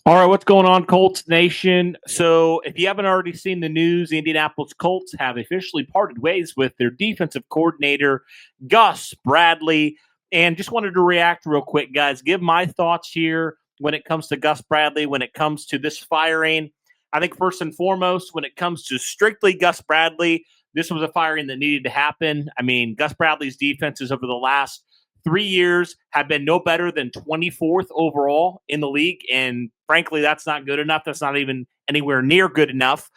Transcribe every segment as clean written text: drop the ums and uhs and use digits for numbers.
All right, what's going on, Colts Nation? So, if you haven't already seen the news, the Indianapolis Colts have officially parted ways with their defensive coordinator, Gus Bradley. And just wanted to react real quick, guys. Give my thoughts here when it comes to Gus Bradley, when it comes to this firing. I think, first and foremost, when it comes to strictly Gus Bradley, this was a firing that needed to happen. I mean, Gus Bradley's defenses over the last 3 years have been no better than 24th overall in the league. And frankly, that's not good enough. That's not even anywhere near good enough.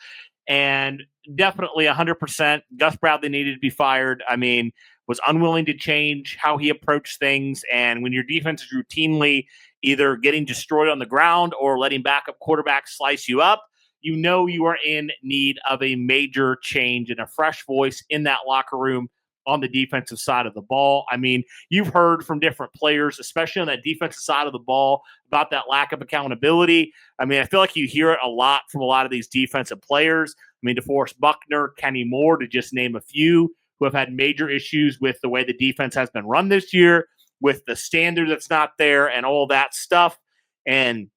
And definitely 100%, Gus Bradley needed to be fired. I mean, was unwilling to change how he approached things. And when your defense is routinely either getting destroyed on the ground or letting backup quarterbacks slice you up, you know you are in need of a major change and a fresh voice in that locker room on the defensive side of the ball. I mean, you've heard from different players, especially on that defensive side of the ball, about that lack of accountability. I mean, I feel like you hear it a lot from a lot of these defensive players. I mean, DeForest Buckner, Kenny Moore, to just name a few, who have had major issues with the way the defense has been run this year, with the standard that's not there and all that stuff. And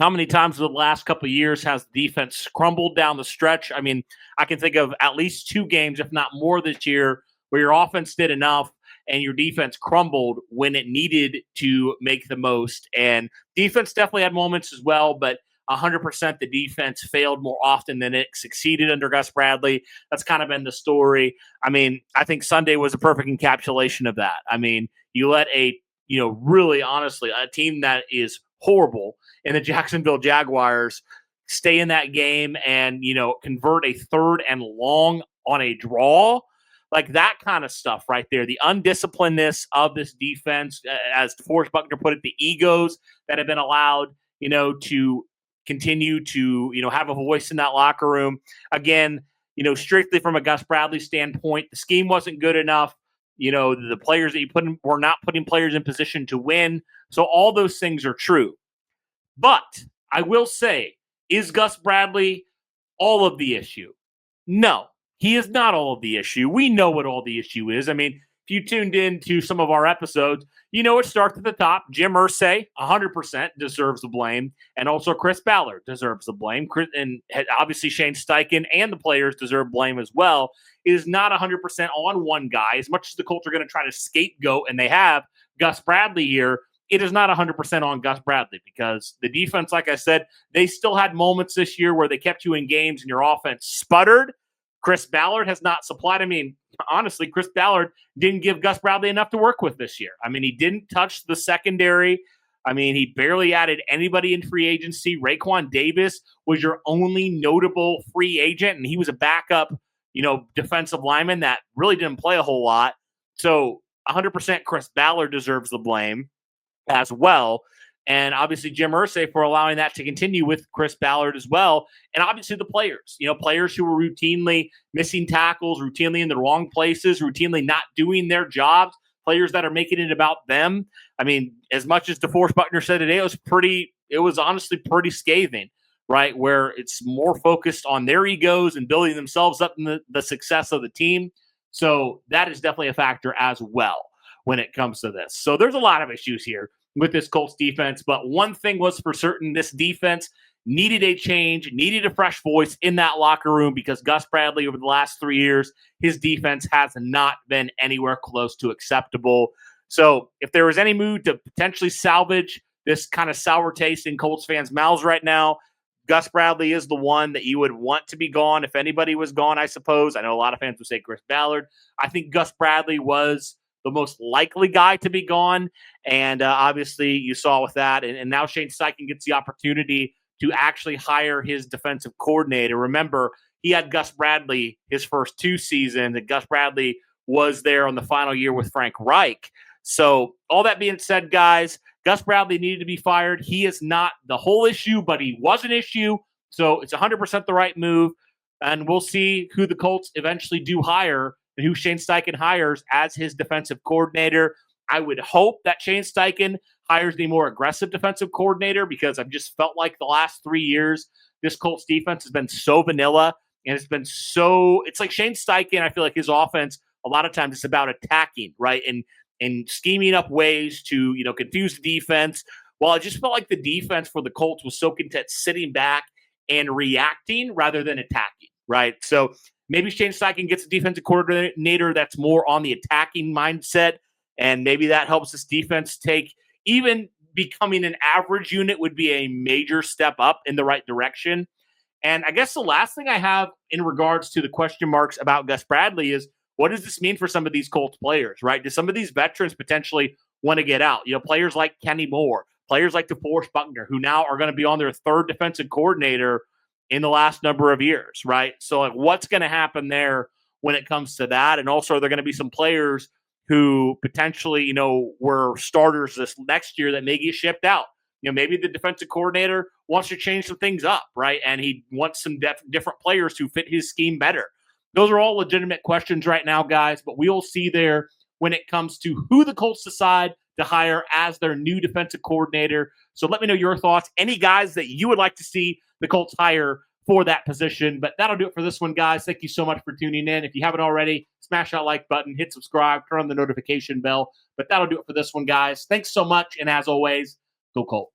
how many times in the last couple of years has the defense crumbled down the stretch? I mean, I can think of at least 2 games, if not more, this year where your offense did enough and your defense crumbled when it needed to make the most. And defense definitely had moments as well, but 100% the defense failed more often than it succeeded under Gus Bradley. That's kind of been the story. I mean, I think Sunday was a perfect encapsulation of that. I mean, you let really honestly, a team that is horrible in the Jacksonville Jaguars stay in that game and, convert a 3rd and long on a draw. Like that kind of stuff right there, the undisciplinedness of this defense, as DeForest Buckner put it, the egos that have been allowed, to continue to, have a voice in that locker room. Again, strictly from a Gus Bradley standpoint, the scheme wasn't good enough. The players that you put in were not putting players in position to win. So all those things are true. But I will say, is Gus Bradley all of the issue? No. He is not all of the issue. We know what all the issue is. I mean, if you tuned in to some of our episodes, it starts at the top. Jim Irsay, 100% deserves the blame. And also Chris Ballard deserves the blame. And obviously Shane Steichen and the players deserve blame as well. It is not 100% on one guy. As much as the Colts are going to try to scapegoat, and they have Gus Bradley here, it is not 100% on Gus Bradley because the defense, like I said, they still had moments this year where they kept you in games and your offense sputtered. Chris Ballard has not supplied. I mean, honestly, Chris Ballard didn't give Gus Bradley enough to work with this year. I mean, he didn't touch the secondary. I mean, he barely added anybody in free agency. Raekwon Davis was your only notable free agent, and he was a backup, defensive lineman that really didn't play a whole lot. So 100% Chris Ballard deserves the blame as well. And obviously Jim Irsay for allowing that to continue with Chris Ballard as well. And obviously the players, players who were routinely missing tackles, routinely in the wrong places, routinely not doing their jobs, players that are making it about them. I mean, as much as DeForest Buckner said today, it was honestly pretty scathing, right? Where it's more focused on their egos and building themselves up in the success of the team. So that is definitely a factor as well when it comes to this. So there's a lot of issues here with this Colts defense. But one thing was for certain, this defense needed a change, needed a fresh voice in that locker room because Gus Bradley over the last 3 years, his defense has not been anywhere close to acceptable. So if there was any mood to potentially salvage this kind of sour taste in Colts fans' mouths right now, Gus Bradley is the one that you would want to be gone. If anybody was gone, I suppose. I know a lot of fans would say Chris Ballard. I think Gus Bradley was the most likely guy to be gone. And obviously you saw with that. And now Shane Steichen gets the opportunity to actually hire his defensive coordinator. Remember, he had Gus Bradley his first 2 seasons, and Gus Bradley was there on the final year with Frank Reich. So all that being said, guys, Gus Bradley needed to be fired. He is not the whole issue, but he was an issue. So it's 100% the right move. And we'll see who the Colts eventually do hire and who Shane Steichen hires as his defensive coordinator. I would hope that Shane Steichen hires the more aggressive defensive coordinator because I've just felt like the last 3 years, this Colts defense has been so vanilla and it's like Shane Steichen, I feel like his offense, a lot of times it's about attacking, right? And scheming up ways to, confuse the defense Well, I just felt like the defense for the Colts was so content sitting back and reacting rather than attacking, right? So maybe Shane Steichen gets a defensive coordinator that's more on the attacking mindset, and maybe that helps this defense take even becoming an average unit would be a major step up in the right direction. And I guess the last thing I have in regards to the question marks about Gus Bradley is what does this mean for some of these Colts players, right? Do some of these veterans potentially want to get out? Players like Kenny Moore, players like DeForest Buckner, who now are going to be on their third defensive coordinator in the last number of years, right? So, like, what's going to happen there when it comes to that? And also, are there going to be some players who potentially, were starters this next year that may get shipped out? Maybe the defensive coordinator wants to change some things up, right? And he wants some different players to fit his scheme better. Those are all legitimate questions right now, guys, but we'll see there when it comes to who the Colts decide to hire as their new defensive coordinator. So let me know your thoughts. Any guys that you would like to see the Colts hire for that position. But that'll do it for this one, guys. Thank you so much for tuning in. If you haven't already, smash that like button, hit subscribe, turn on the notification bell. But that'll do it for this one, guys. Thanks so much. And as always, go Colts.